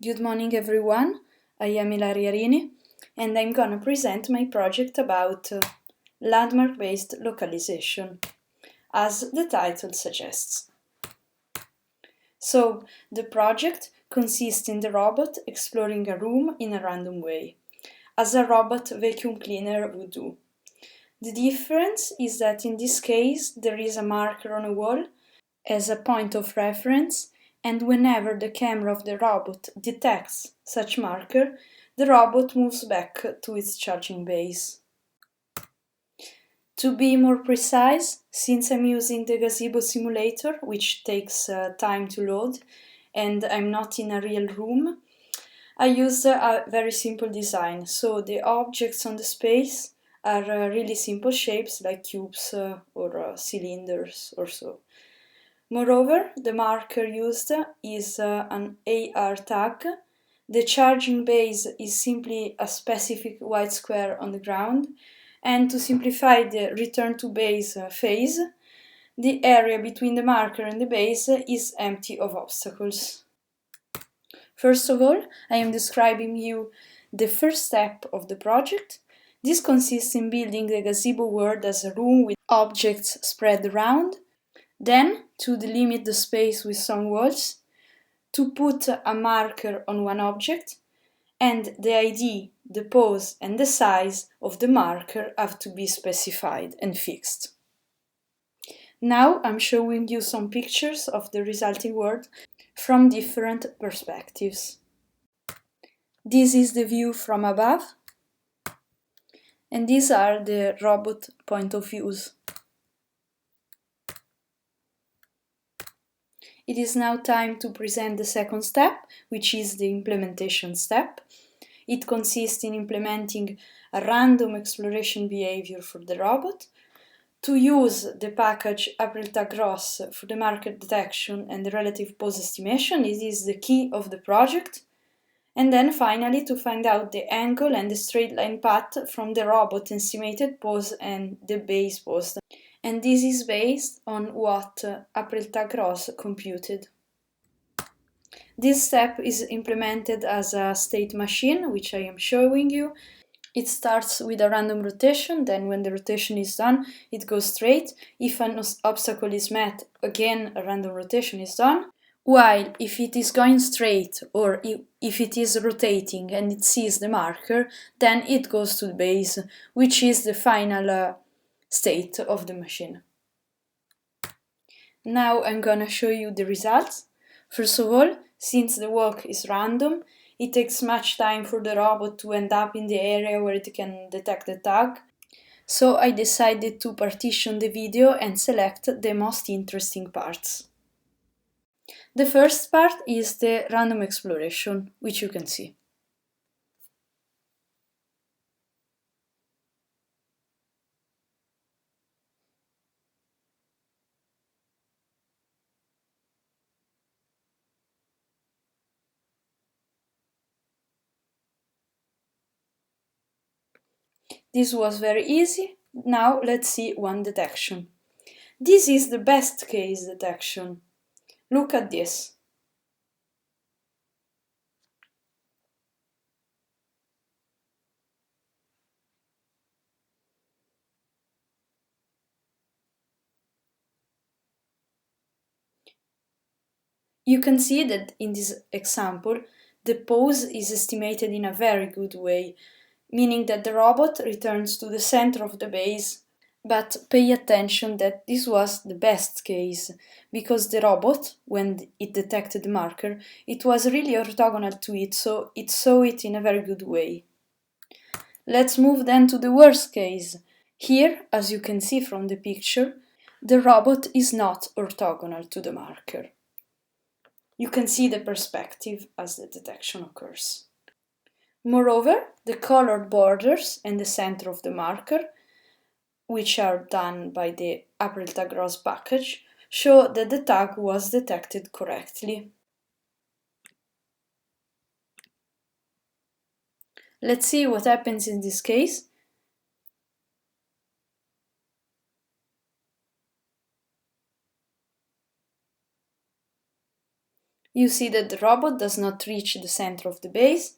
Good morning everyone, I am Ilaria Rini and I'm gonna present my project about landmark-based localization, as the title suggests. So, the project consists in the robot exploring a room in a random way, as a robot vacuum cleaner would do. The difference is that in this case there is a marker on a wall as a point of reference, and whenever the camera of the robot detects such marker, the robot moves back to its charging base. To be more precise, since I'm using the gazebo simulator, which takes time to load, and I'm not in a real room, I used a very simple design, so the objects on the space are really simple shapes like cubes or cylinders or so. Moreover, the marker used is an AR tag. The charging base is simply a specific white square on the ground, and to simplify the return to base phase, the area between the marker and the base is empty of obstacles. First of all, I am describing you the first step of the project. This consists in building the gazebo world as a room with objects spread around. Then, to delimit the space with some walls, to put a marker on one object, and the ID, the pose and the size of the marker have to be specified and fixed. Now I'm showing you some pictures of the resulting world from different perspectives. This is the view from above, and these are the robot point of views. It is now time to present the second step, which is the implementation step. It consists in implementing a random exploration behavior for the robot, to use the package AprilTagRoss for the marker detection and the relative pose estimation. It is the key of the project. And then finally to find out the angle and the straight line path from the robot estimated pose and the base pose. And this is based on what AprilTagRoss computed. This step is implemented as a state machine, which I am showing you. It starts with a random rotation, then when the rotation is done, it goes straight. If an obstacle is met, again a random rotation is done. While if it is going straight or if it is rotating and it sees the marker, then it goes to the base, which is the final state of the machine. Now I'm gonna show you the results. First of all, since the walk is random, it takes much time for the robot to end up in the area where it can detect the tag. So I decided to partition the video and select the most interesting parts. The first part is the random exploration, which you can see. This was very easy. Now let's see one detection. This is the best case detection. Look at this. You can see that in this example, the pose is estimated in a very good way, meaning that the robot returns to the center of the base. But pay attention that this was the best case, because the robot, when it detected the marker, it was really orthogonal to it, so it saw it in a very good way. Let's move then to the worst case. Here, as you can see from the picture, the robot is not orthogonal to the marker. You can see the perspective as the detection occurs. Moreover, the colored borders and the center of the marker, which are done by the AprilTagRoss package, show that the tag was detected correctly. Let's see what happens in this case. You see that the robot does not reach the center of the base,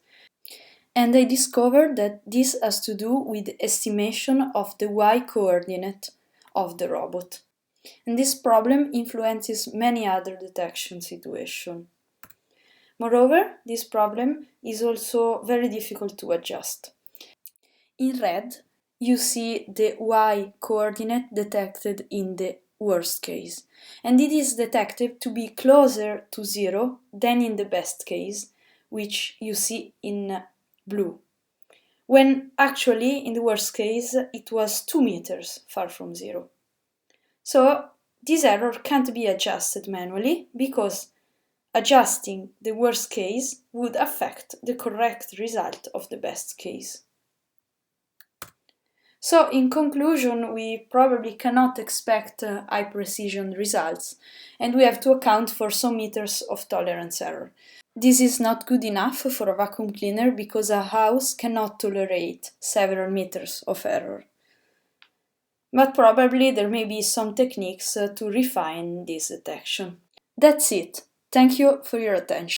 and I discovered that this has to do with the estimation of the y-coordinate of the robot. And this problem influences many other detection situations. Moreover, this problem is also very difficult to adjust. In red, you see the y-coordinate detected in the worst case, and it is detected to be closer to 0 than in the best case, which you see in blue, when actually in the worst case it was 2 meters far from 0. So this error can't be adjusted manually because adjusting the worst case would affect the correct result of the best case. So, in conclusion, we probably cannot expect high precision results, and we have to account for some meters of tolerance error. This is not good enough for a vacuum cleaner because a house cannot tolerate several meters of error. But probably there may be some techniques to refine this detection. That's it. Thank you for your attention.